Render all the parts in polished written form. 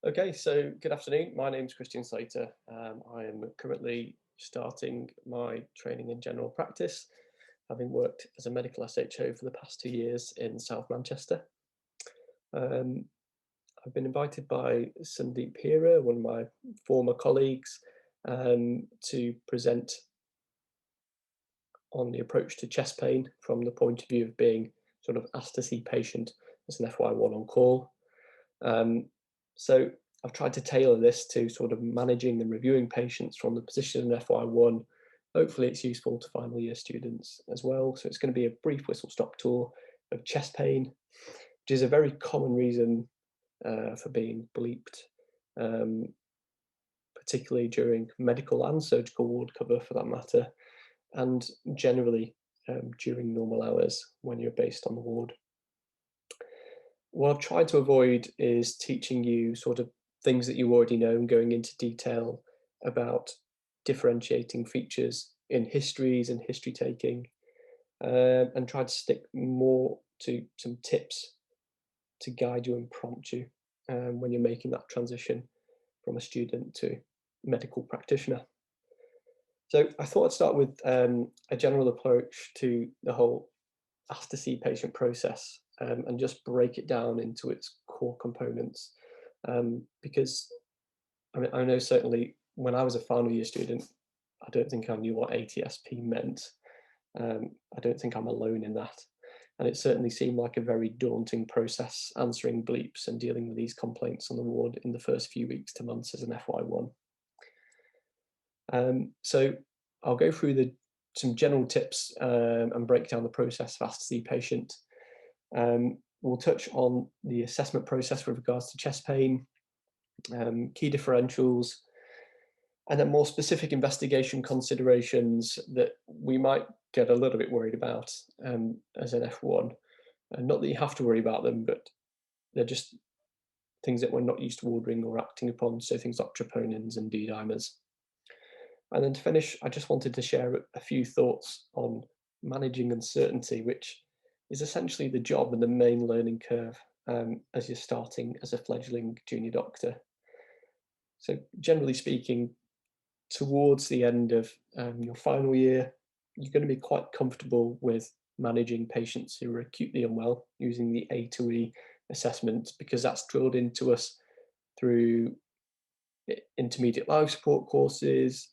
Okay, so good afternoon. My name's Christian Slater. I am currently starting my training in general practice, having worked as a medical SHO for the past 2 years in South Manchester. Um, I've been invited by Sandeep Hira, one of my former colleagues, to present on the approach to chest pain from the point of view of being sort of asked to see patient as an FY1 on call. Um, so I've tried to tailor this to sort of managing and reviewing patients from the position of an FY1. Hopefully it's useful to final year students as well. So it's going to be a brief whistle stop tour of chest pain, which is a very common reason for being bleeped, um, particularly during medical and surgical ward cover for that matter, and generally during normal hours when you're based on the ward. What I've tried to avoid is teaching you sort of things that you already know and going into detail about differentiating features in histories and history taking, and try to stick more to some tips to guide you and prompt you when you're making that transition from a student to medical practitioner. So I thought I'd start with a general approach to the whole ask to see patient process, and just break it down into its core components. Because I know certainly when I was a final year student, I don't think I knew what ATSP meant. I don't think I'm alone in that. And it certainly seemed like a very daunting process answering bleeps and dealing with these complaints on the ward in the first few weeks to months as an FY1. So I'll go through some general tips and break down the process of ask to see patient. We'll touch on the assessment process with regards to chest pain, key differentials, and then more specific investigation considerations that we might get a little bit worried about as an F1. Not that you have to worry about them, but they're just things that we're not used to ordering or acting upon, so things like troponins and D-dimers. And then to finish, I just wanted to share a few thoughts on managing uncertainty, which is essentially the job and the main learning curve as you're starting as a fledgling junior doctor. So generally speaking, towards the end of your final year, you're going to be quite comfortable with managing patients who are acutely unwell using the A to E assessment, because that's drilled into us through intermediate life support courses,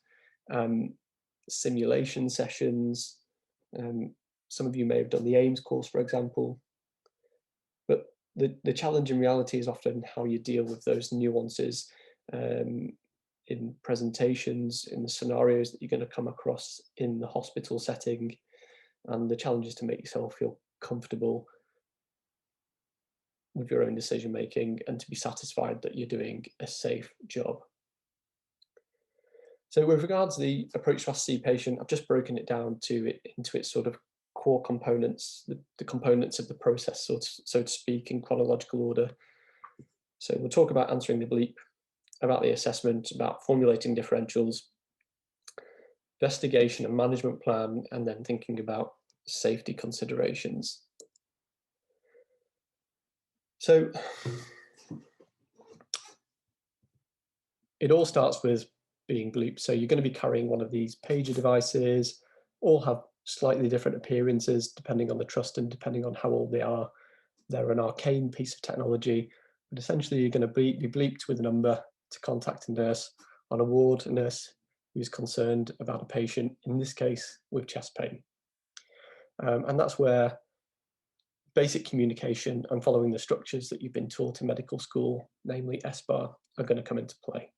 simulation sessions. Some of you may have done the AIMS course, for example. But the challenge in reality is often how you deal with those nuances in presentations, in the scenarios that you're going to come across in the hospital setting, and the challenge is to make yourself feel comfortable with your own decision making and to be satisfied that you're doing a safe job. So with regards to the approach to ask to see patient, I've just broken it down into its sort of core components, the components of the process, so to speak, in chronological order. So we'll talk about answering the bleep, about the assessment, about formulating differentials, investigation and management plan, and then thinking about safety considerations. So it all starts with being bleeped. So you're going to be carrying one of these pager devices, all have slightly different appearances depending on the trust and depending on how old they are. They're an arcane piece of technology, but essentially you're going to be bleeped with a number to contact a nurse on a ward, a nurse who's concerned about a patient, in this case with chest pain. And that's where basic communication and following the structures that you've been taught in medical school, namely SBAR, are going to come into play.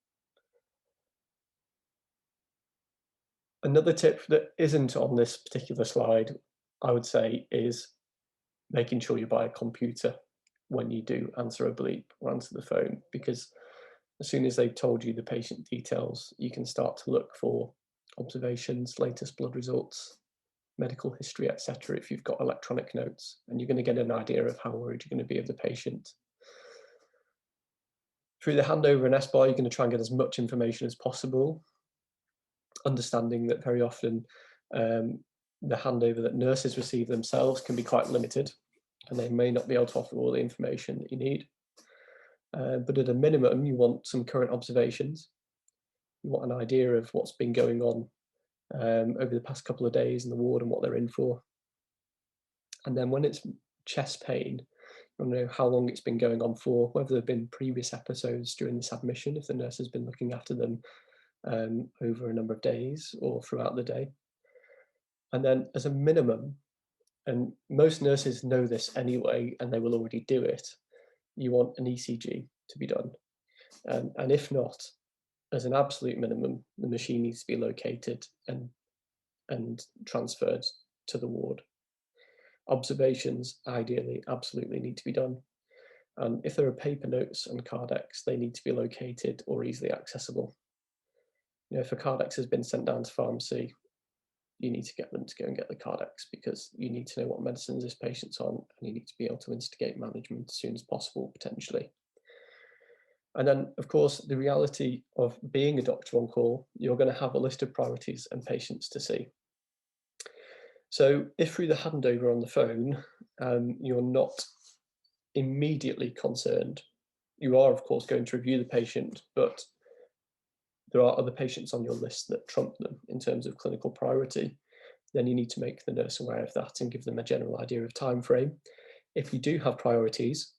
Another tip that isn't on this particular slide, I would say, is making sure you buy a computer when you do answer a bleep or answer the phone, because as soon as they've told you the patient details, you can start to look for observations, latest blood results, medical history, etc. if you've got electronic notes, and you're going to get an idea of how worried you're going to be of the patient. Through the handover and SBAR, you're going to try and get as much information as possible, understanding that very often the handover that nurses receive themselves can be quite limited, and they may not be able to offer all the information that you need. But at a minimum, you want some current observations. You want an idea of what's been going on over the past couple of days in the ward and what they're in for. And then when it's chest pain, you want to know how long it's been going on for, whether there have been previous episodes during this admission, if the nurse has been looking after them over a number of days or throughout the day. And then as a minimum, and most nurses know this anyway, and they will already do it, you want an ECG to be done. And if not, as an absolute minimum, the machine needs to be located and transferred to the ward. Observations, ideally, absolutely need to be done. And if there are paper notes and Cardex, they need to be located or easily accessible. If a Cardex has been sent down to pharmacy, you need to get them to go and get the Cardex, because you need to know what medicines this patient's on, and you need to be able to instigate management as soon as possible, potentially. And then, of course, the reality of being a doctor on call, you're going to have a list of priorities and patients to see. So if through the handover on the phone, you're not immediately concerned, you are, of course, going to review the patient, but there are other patients on your list that trump them in terms of clinical priority, then you need to make the nurse aware of that and give them a general idea of time frame. If you do have priorities,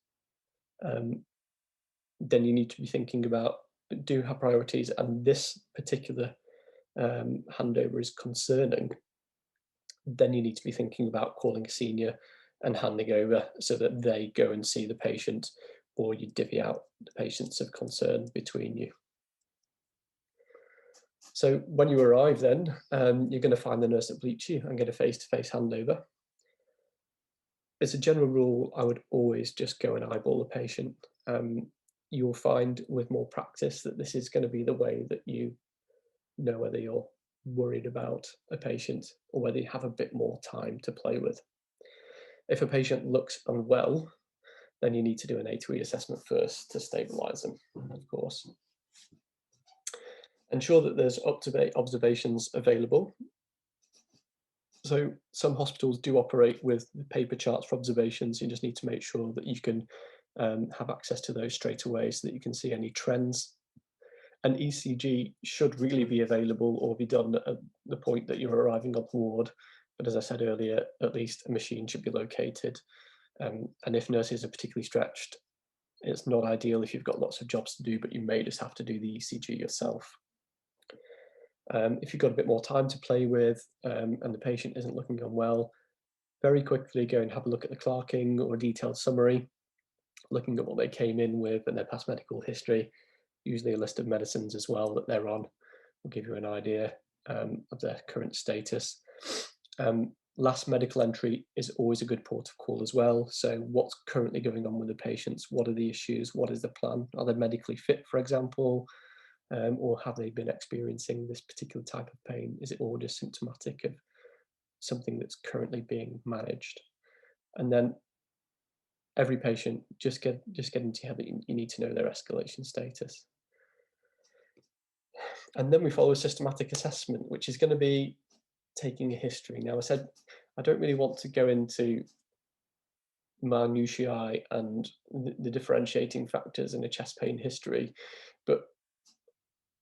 then you need to be thinking about, do have priorities, and this particular handover is concerning, then you need to be thinking about calling a senior and handing over so that they go and see the patient, or you divvy out the patients of concern between you. So when you arrive then, you're going to find the nurse that bleeps you and get a face-to-face handover. As a general rule, I would always just go and eyeball the patient. You'll find with more practice that this is going to be the way that you know whether you're worried about a patient or whether you have a bit more time to play with. If a patient looks unwell, then you need to do an A to E assessment first to stabilize them, of course. Ensure that there's up-to-date observations available. So some hospitals do operate with paper charts for observations. You just need to make sure that you can have access to those straight away so that you can see any trends. An ECG should really be available or be done at the point that you're arriving on the ward. But as I said earlier, at least a machine should be located. And if nurses are particularly stretched, it's not ideal if you've got lots of jobs to do, but you may just have to do the ECG yourself. If you've got a bit more time to play with and the patient isn't looking unwell, very quickly go and have a look at the clerking or a detailed summary, looking at what they came in with and their past medical history, usually a list of medicines as well that they're on will give you an idea of their current status. Last medical entry is always a good port of call as well. So what's currently going on with the patients? What are the issues? What is the plan? Are they medically fit, for example? Or have they been experiencing this particular type of pain? Is it all just symptomatic of something that's currently being managed? And then every patient, just get into your head that you need to know their escalation status. And then we follow a systematic assessment, which is going to be taking a history. Now, I said I don't really want to go into minutiae and the differentiating factors in a chest pain history, but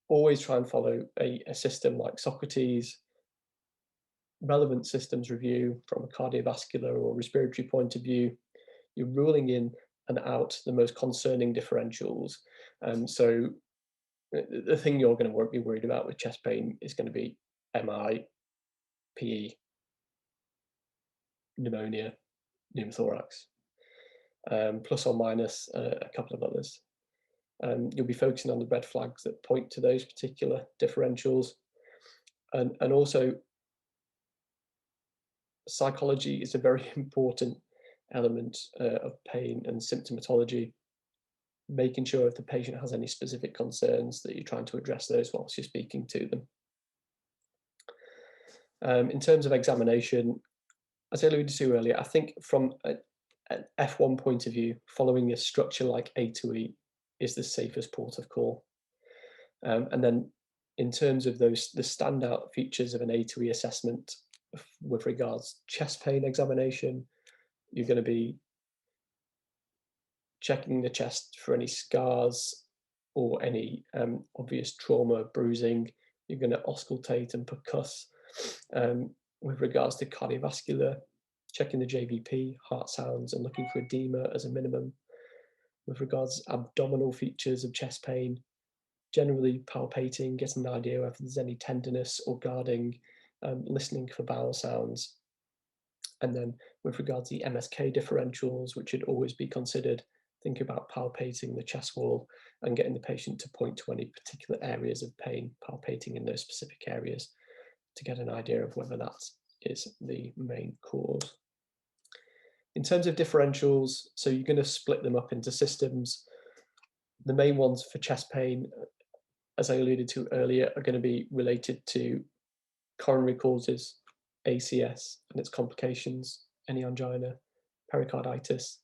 always try and follow a system like Socrates, relevant systems review from a cardiovascular or respiratory point of view. You're ruling in and out the most concerning differentials. So the thing you're going to be worried about with chest pain is going to be MI, PE, pneumonia, pneumothorax, plus or minus a couple of others. You'll be focusing on the red flags that point to those particular differentials. And also, psychology is a very important element of pain and symptomatology, making sure if the patient has any specific concerns that you're trying to address those whilst you're speaking to them. In terms of examination, as I alluded to earlier, I think from an F1 point of view, following a structure like A to E is the safest port of call. And then in terms of the standout features of an A to E assessment with regards to chest pain examination, you're going to be checking the chest for any scars or any obvious trauma, bruising. You're going to auscultate and percuss. With regards to cardiovascular, checking the JVP, heart sounds, and looking for edema as a minimum. With regards to abdominal features of chest pain, generally palpating, getting an idea if there's any tenderness or guarding, listening for bowel sounds. And then with regards to the MSK differentials, which should always be considered, think about palpating the chest wall and getting the patient to point to any particular areas of pain, palpating in those specific areas to get an idea of whether that is the main cause. In terms of differentials, so you're going to split them up into systems. The main ones for chest pain, as I alluded to earlier, are going to be related to coronary causes, ACS and its complications, any angina, pericarditis,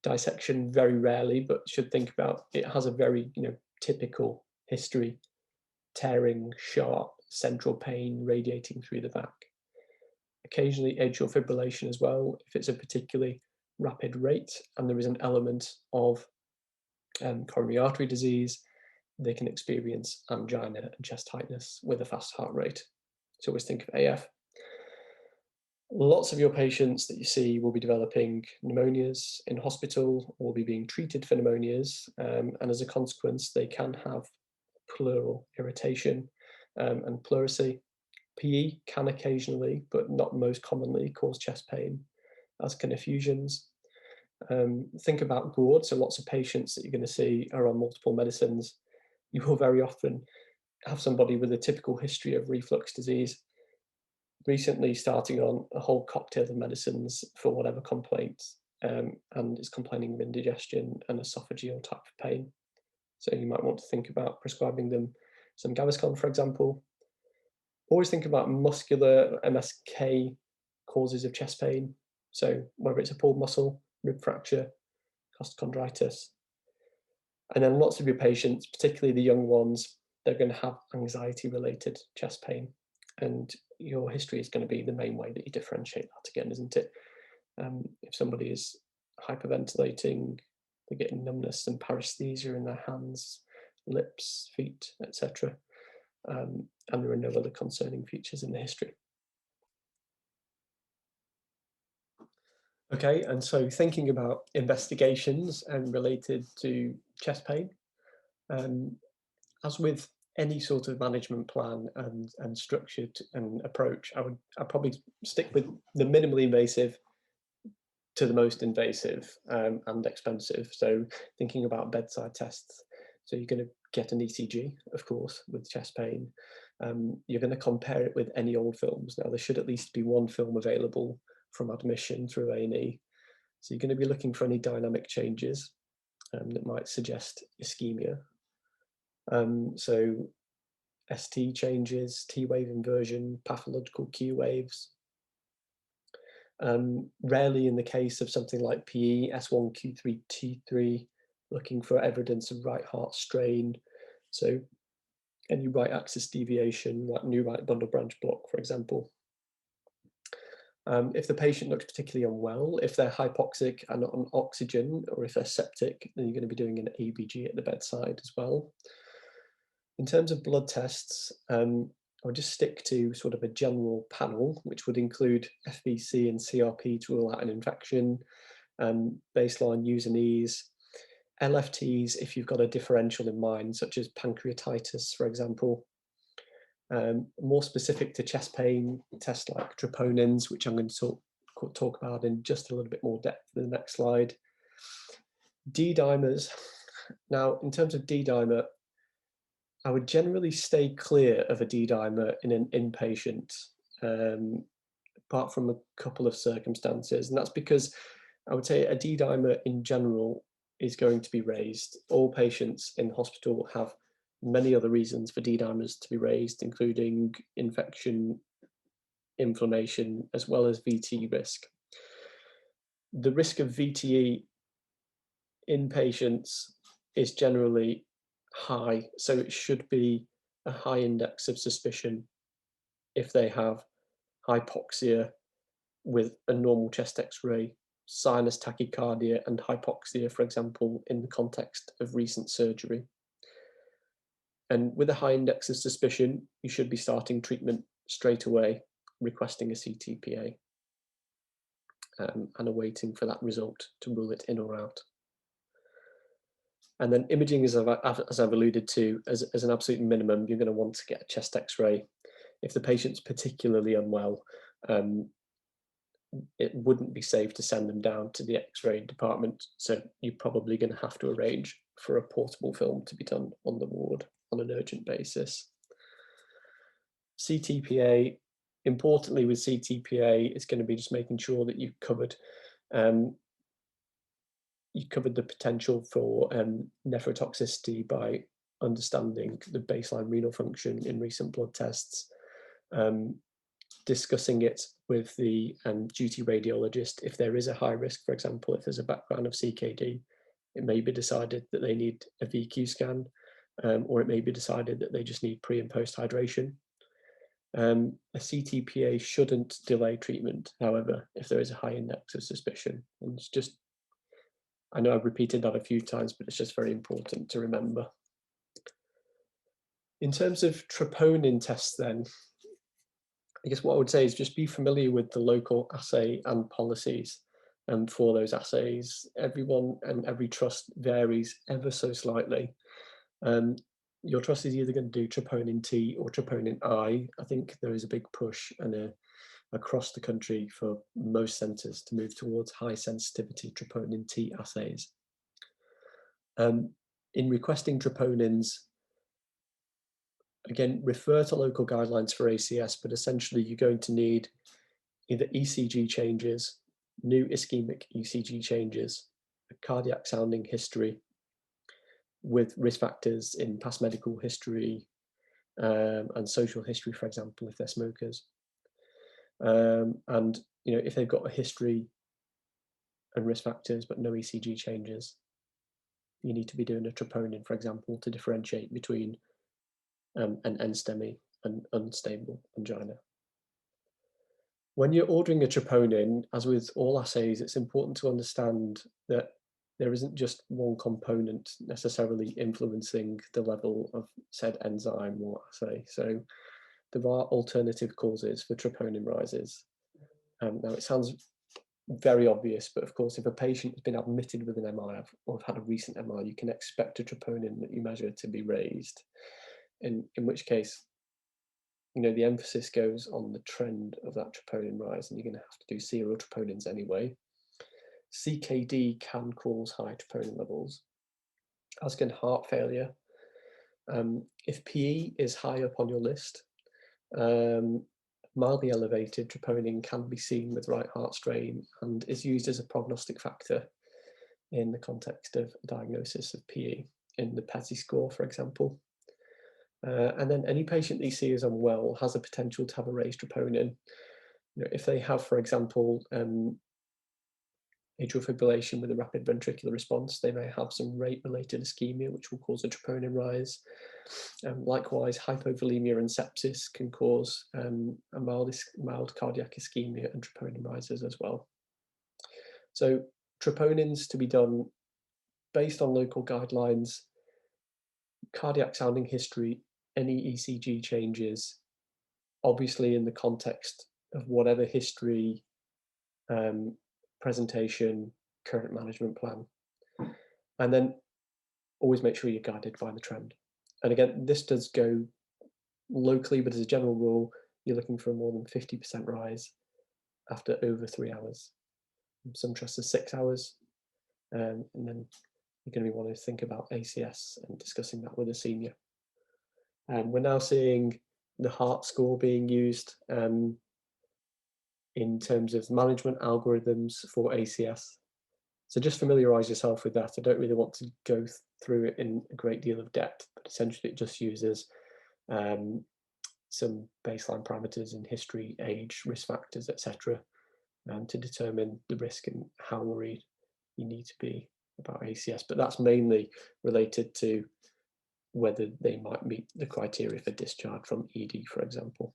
dissection very rarely, but should think about it has a very typical history, tearing, sharp, central pain radiating through the back. Occasionally atrial fibrillation as well, if it's a particularly rapid rate and there is an element of coronary artery disease, they can experience angina and chest tightness with a fast heart rate. So always think of AF. Lots of your patients that you see will be developing pneumonias in hospital or will be being treated for pneumonias, and as a consequence, they can have pleural irritation and pleurisy. PE can occasionally, but not most commonly, cause chest pain, as can effusions. Think about GORD, so lots of patients that you're going to see are on multiple medicines. You will very often have somebody with a typical history of reflux disease, recently starting on a whole cocktail of medicines for whatever complaints, and is complaining of indigestion and esophageal type of pain. So you might want to think about prescribing them some Gaviscon, for example. Always think about muscular MSK causes of chest pain. So whether it's a pulled muscle, rib fracture, costochondritis. And then lots of your patients, particularly the young ones, they're going to have anxiety-related chest pain. And your history is going to be the main way that you differentiate that again, isn't it? If somebody is hyperventilating, they're getting numbness and paresthesia in their hands, lips, feet, etc. And there are no other concerning features in the history. Okay, and so thinking about investigations and related to chest pain, as with any sort of management plan and structured and approach, I'd probably stick with the minimally invasive to the most invasive and expensive. So thinking about bedside tests. So you're going to get an ECG, of course, with chest pain. You're going to compare it with any old films. Now, there should at least be one film available from admission through A&E. So you're going to be looking for any dynamic changes that might suggest ischemia. So ST changes, T wave inversion, pathological Q waves. Rarely in the case of something like PE, S1, Q3, T3, looking for evidence of right heart strain. So any right axis deviation, like new right bundle branch block, for example. If the patient looks particularly unwell, if they're hypoxic and not on oxygen, or if they're septic, then you're going to be doing an ABG at the bedside as well. In terms of blood tests, I'll just stick to sort of a general panel, which would include FBC and CRP to rule out an infection, baseline U's and E's, LFTs if you've got a differential in mind, such as pancreatitis, for example. More specific to chest pain, tests like troponins, which I'm going to talk about in just a little bit more depth in the next slide. D-dimers. Now, in terms of D-dimer, I would generally stay clear of a D-dimer in an inpatient, apart from a couple of circumstances. And that's because I would say a D-dimer in general is going to be raised. All patients in hospital have many other reasons for D-dimers to be raised, including infection, inflammation, as well as VTE risk. The risk of VTE in patients is generally high, so it should be a high index of suspicion if they have hypoxia with a normal chest X-ray sinus tachycardia and hypoxia, for example, in the context of recent surgery. And with a high index of suspicion, you should be starting treatment straight away, requesting a CTPA, and awaiting for that result to rule it in or out. And then imaging, as I've alluded to, as an absolute minimum, you're going to want to get a chest X-ray. If the patient's particularly unwell, it wouldn't be safe to send them down to the X-ray department, so you're probably going to have to arrange for a portable film to be done on the ward on an urgent basis. CTPA, importantly with CTPA, it's going to be just making sure that you've covered the potential for nephrotoxicity by understanding the baseline renal function in recent blood tests, discussing it with the duty radiologist. If there is a high risk, for example, if there's a background of CKD, it may be decided that they need a VQ scan, or it may be decided that they just need pre and post hydration. A CTPA shouldn't delay treatment, however, if there is a high index of suspicion. And it's just, I know I've repeated that a few times, but it's just very important to remember. In terms of troponin tests then, I guess what I would say is just be familiar with the local assay and policies for those assays. Everyone and every trust varies ever so slightly. Your trust is either going to do troponin T or troponin I. I think there is a big push across the country for most centres to move towards high sensitivity troponin T assays. In requesting troponins, again, refer to local guidelines for ACS, but essentially you're going to need either ECG changes, new ischemic ECG changes, a cardiac sounding history with risk factors in past medical history and social history, for example, if they're smokers. And if they've got a history and risk factors but no ECG changes, you need to be doing a troponin, for example, to differentiate between an NSTEMI and unstable angina. When you're ordering a troponin, as with all assays, it's important to understand that there isn't just one component necessarily influencing the level of said enzyme or assay. So there are alternative causes for troponin rises. Now it sounds very obvious, but of course, if a patient has been admitted with an MI or have had a recent MI, you can expect a troponin that you measure to be raised. In which case, the emphasis goes on the trend of that troponin rise, and you're going to have to do serial troponins anyway. CKD can cause high troponin levels, as can heart failure. If PE is high up on your list, mildly elevated troponin can be seen with right heart strain and is used as a prognostic factor in the context of diagnosis of PE in the PESI score, for example. And then any patient that you see is unwell has a potential to have a raised troponin. If they have, for example, atrial fibrillation with a rapid ventricular response, they may have some rate-related ischemia, which will cause a troponin rise. Likewise, hypovolemia and sepsis can cause a mild cardiac ischemia and troponin rises as well. So troponins to be done based on local guidelines, cardiac sounding history, any ECG changes, obviously in the context of whatever history, presentation, current management plan. And then always make sure you're guided by the trend. And again, this does go locally, but as a general rule, you're looking for a more than 50% rise after over 3 hours. Some trusts are 6 hours. And then you're going to be wanting to think about ACS and discussing that with a senior. We're now seeing the heart score being used in terms of management algorithms for ACS. So just familiarize yourself with that. I don't really want to go through it in a great deal of depth, but essentially it just uses some baseline parameters in history, age, risk factors, etc., to determine the risk and how worried you need to be about ACS. But that's mainly related to whether they might meet the criteria for discharge from ED, for example.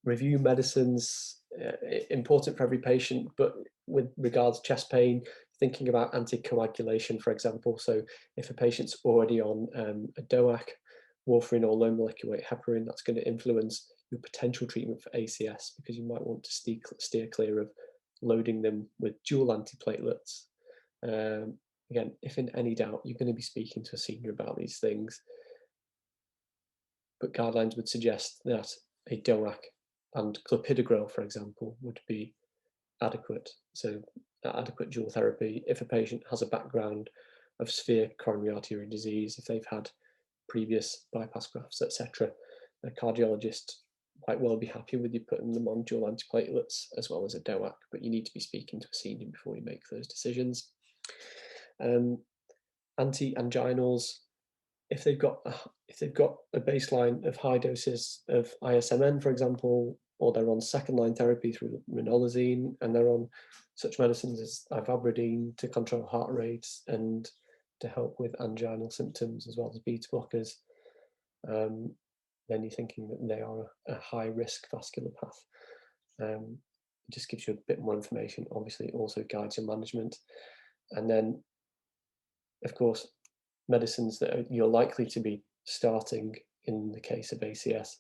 Review medicines, important for every patient, but with regards to chest pain, thinking about anticoagulation, for example. So if a patient's already on a DOAC, warfarin or low molecular weight heparin, that's going to influence your potential treatment for ACS, because you might want to steer clear of loading them with dual antiplatelets. Again, if in any doubt, you're going to be speaking to a senior about these things. But guidelines would suggest that a DOAC and clopidogrel, for example, would be adequate. So adequate dual therapy if a patient has a background of severe coronary artery disease, if they've had previous bypass grafts, etc. A cardiologist might well be happy with you putting them on dual antiplatelets as well as a DOAC, but you need to be speaking to a senior before you make those decisions. Anti-anginals, if they've got a baseline of high doses of ISMN, for example, or they're on second-line therapy through ranolazine, and they're on such medicines as ivabradine to control heart rates and to help with anginal symptoms, as well as beta blockers, then you're thinking that they are a high-risk vascular path. It just gives you a bit more information. Obviously, it also guides your management. And then, of course, medicines that you're likely to be starting in the case of ACS,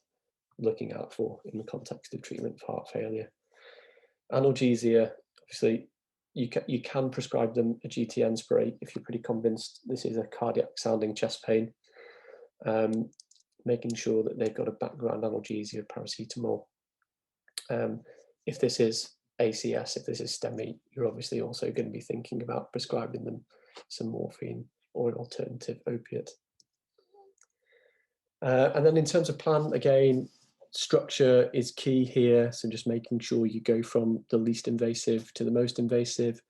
looking out for in the context of treatment for heart failure. Analgesia, obviously, you can prescribe them a GTN spray if you're pretty convinced this is a cardiac sounding chest pain. Making sure that they've got a background analgesia, paracetamol. If this is ACS, if this is STEMI, you're obviously also going to be thinking about prescribing them some morphine or an alternative opiate. And then in terms of plan, again, structure is key here. So just making sure you go from the least invasive to the most invasive.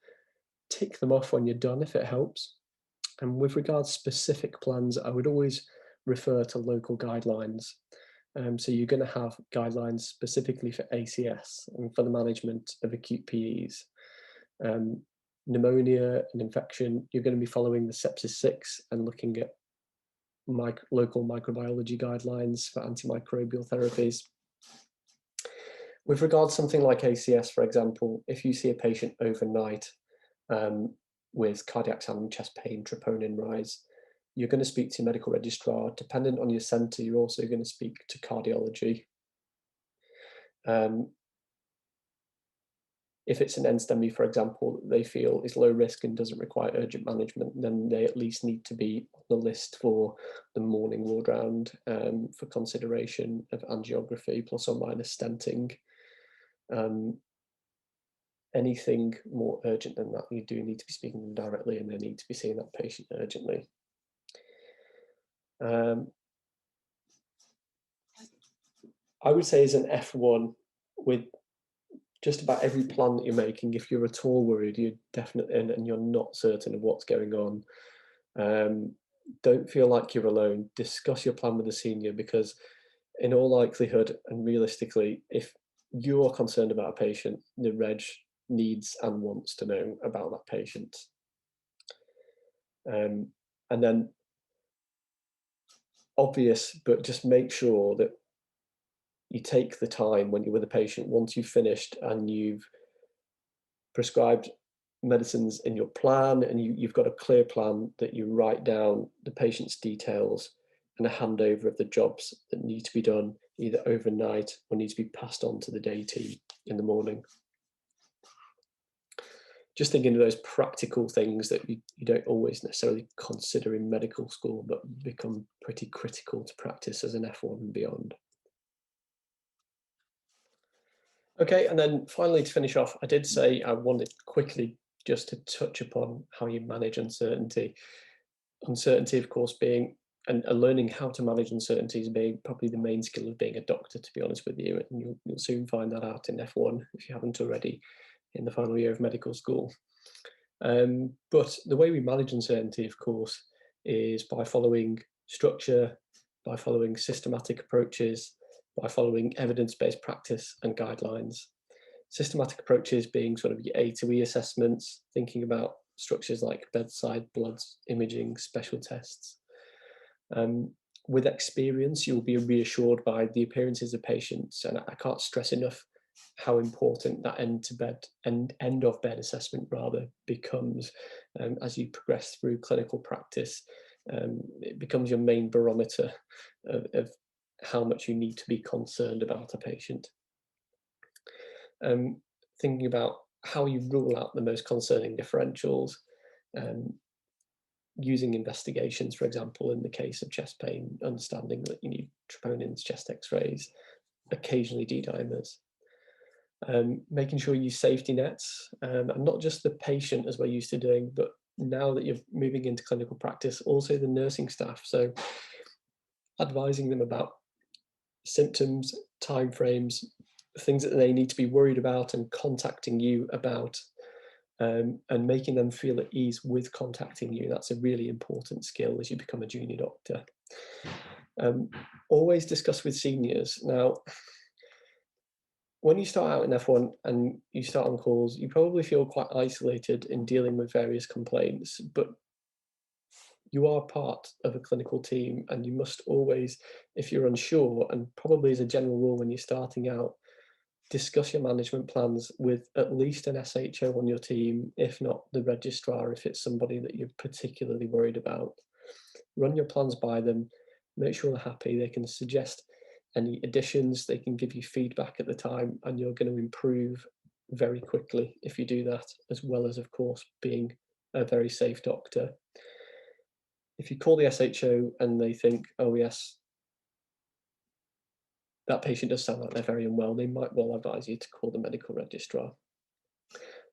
Tick them off when you're done if it helps. And with regards to specific plans, I would always refer to local guidelines. So you're going to have guidelines specifically for ACS and for the management of acute PEs. Pneumonia and infection, you're going to be following the sepsis 6 and looking at local microbiology guidelines for antimicrobial therapies. With regards to something like ACS, for example, if you see a patient overnight with cardiac sounding chest pain, troponin rise, you're going to speak to your medical registrar. Dependent on your centre, you're also going to speak to cardiology. If it's an NSTEMI, for example, that they feel is low risk and doesn't require urgent management, then they at least need to be on the list for the morning ward round for consideration of angiography plus or minus stenting. Anything more urgent than that, you do need to be speaking to them directly, and they need to be seeing that patient urgently. I would say as an F1, with just about every plan that you're making, if you're at all worried, you're definitely and you're not certain of what's going on, don't feel like you're alone. Discuss your plan with a senior, because in all likelihood and realistically, if you're concerned about a patient, the reg needs and wants to know about that patient. And then obvious, but just make sure that you take the time when you're with a patient, once you've finished and you've prescribed medicines in your plan and you've got a clear plan, that you write down the patient's details and a handover of the jobs that need to be done either overnight or need to be passed on to the day team in the morning. Just thinking of those practical things that you don't always necessarily consider in medical school, but become pretty critical to practice as an F1 and beyond. Okay, and then finally to finish off, I did say I wanted quickly just to touch upon how you manage uncertainty. Uncertainty, of course, being and learning how to manage uncertainties being probably the main skill of being a doctor, to be honest with you, and you'll soon find that out in F1 if you haven't already in the final year of medical school. But the way we manage uncertainty, of course, is by following structure, by following systematic approaches, by following evidence-based practice and guidelines. Systematic approaches being sort of your A to E assessments, thinking about structures like bedside, bloods, imaging, special tests. With experience, you'll be reassured by the appearances of patients, and I can't stress enough how important that end of bed assessment rather becomes as you progress through clinical practice. It becomes your main barometer of how much you need to be concerned about a patient. Thinking about how you rule out the most concerning differentials, using investigations, for example, in the case of chest pain, understanding that you need troponins, chest x-rays, occasionally D-dimers. Making sure you use safety nets, and not just the patient as we're used to doing, but now that you're moving into clinical practice, also the nursing staff. So advising them about symptoms, timeframes, things that they need to be worried about and contacting you about, and making them feel at ease with contacting you. That's a really important skill as you become a junior doctor. Always discuss with seniors. Now, when you start out in F1 and you start on calls, you probably feel quite isolated in dealing with various complaints, but you are part of a clinical team, and you must always, if you're unsure, and probably as a general rule when you're starting out, discuss your management plans with at least an SHO on your team, if not the registrar, if it's somebody that you're particularly worried about. Run your plans by them, make sure they're happy. They can suggest any additions, they can give you feedback at the time, and you're going to improve very quickly if you do that, as well as, of course, being a very safe doctor. If you call the SHO and they think, oh yes, that patient does sound like they're very unwell, they might well advise you to call the medical registrar.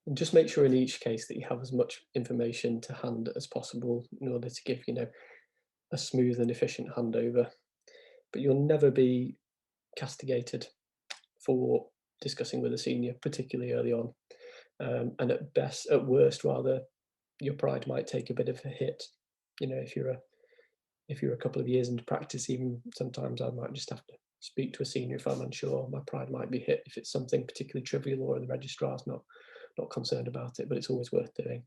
And just make sure in each case that you have as much information to hand as possible in order to give, a smooth and efficient handover. But you'll never be castigated for discussing with a senior, particularly early on. And at worst, rather, your pride might take a bit of a hit. If you're a couple of years into practice, even sometimes I might just have to speak to a senior if I'm unsure. My pride might be hit if it's something particularly trivial or the registrar's not concerned about it, but it's always worth doing.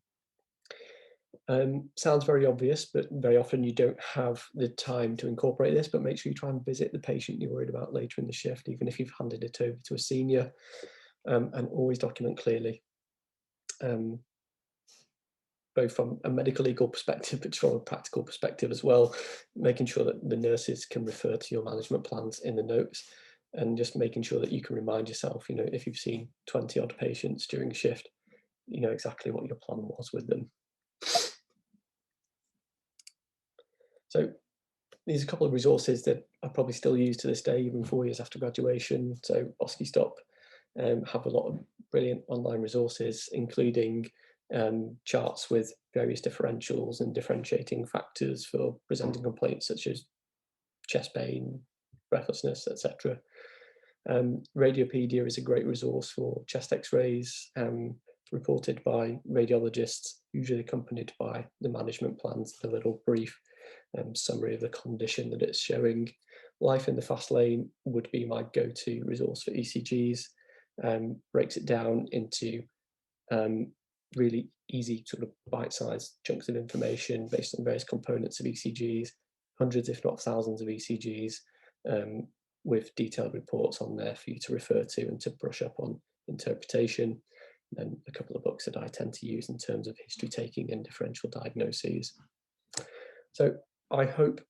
Sounds very obvious, but very often you don't have the time to incorporate this, but make sure you try and visit the patient you're worried about later in the shift, even if you've handed it over to a senior, and always document clearly, both from a medical legal perspective, but from a practical perspective as well, making sure that the nurses can refer to your management plans in the notes, and just making sure that you can remind yourself, if you've seen 20 odd patients during a shift, you know exactly what your plan was with them. So these are a couple of resources that I probably still use to this day, even 4 years after graduation. So OSCE Stop have a lot of brilliant online resources, including charts with various differentials and differentiating factors for presenting complaints such as chest pain, breathlessness, etc. Radiopedia is a great resource for chest x-rays, reported by radiologists, usually accompanied by the management plans, the little brief summary of the condition that it's showing. Life in the Fast Lane would be my go-to resource for ECGs. Breaks it down into really easy sort of bite-sized chunks of information based on various components of ECGs, hundreds if not thousands of ECGs, with detailed reports on there for you to refer to and to brush up on interpretation. And then a couple of books that I tend to use in terms of history taking and differential diagnoses. So I hope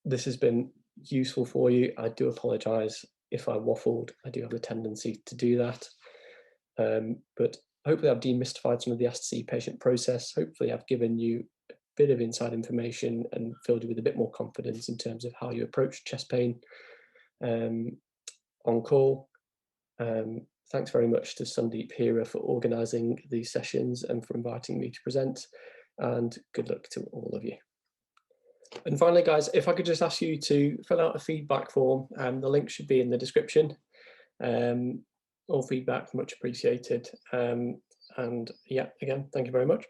this has been useful for you. I do apologise if I waffled. I do have a tendency to do that. But hopefully I've demystified some of the Ask-to-See patient process. Hopefully I've given you a bit of inside information and filled you with a bit more confidence in terms of how you approach chest pain on call. Thanks very much to Sandeep Hira for organising these sessions and for inviting me to present, and good luck to all of you. And finally, guys, if I could just ask you to fill out a feedback form, the link should be in the description. All feedback much appreciated. And yeah, again, thank you very much.